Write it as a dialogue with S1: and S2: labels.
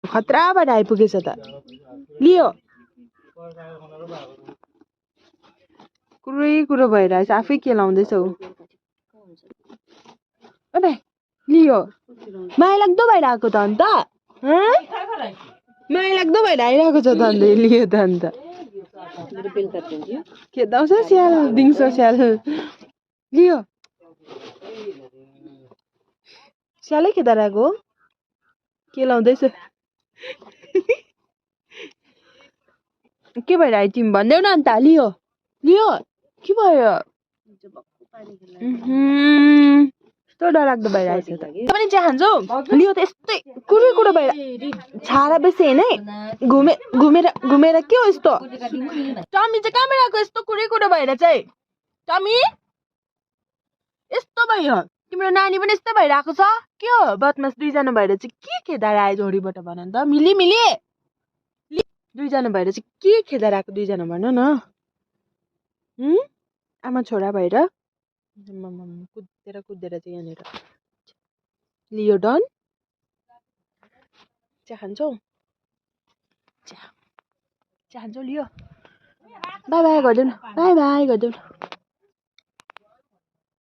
S1: खतरा भएर आइपुगेछ त लियो कुरो भइरहेछ आफै केलाउँदैछौ अबे लियो माया लाग्दो भइरहेको त अन्त माया लाग्दो भएर आइरहेको छ त अन्त लियो त अन्त खेदाउँछ स्याल दिन्छ स्याल लियो स्यालै खेदाइरहेको हो केलाउँदैछ के भइरहेको तिमी भन्देऊ न अन्त लियो लियो के भयो यस्तो डरलाग्दो भइरहेछ त पनि चिया खान्छौ लियो त यस्तै कुरो भएर छाडा बेसी होइन है घुमेर के हो यस्तो टमी चाहिँ कहाँबाट आएको यस्तो कुरो भएर चाहिँ टमी यस्तो भयो तिम्रो नानी पनि यस्तो भइरहेको छ के हो बदमास दुईजना भएर चाहिँ के खेदाएर आयो जोडीबाट भन त मिली दुईजना भएर चाहिँ के खेदाएर आएको दुईजना भन न आमा छोरा भएर कुदेर चाहिँ यहाँनिर लियो डन चिया खान्छौ चिया खान्छौ लियो बाई बाई गरिदेऊ न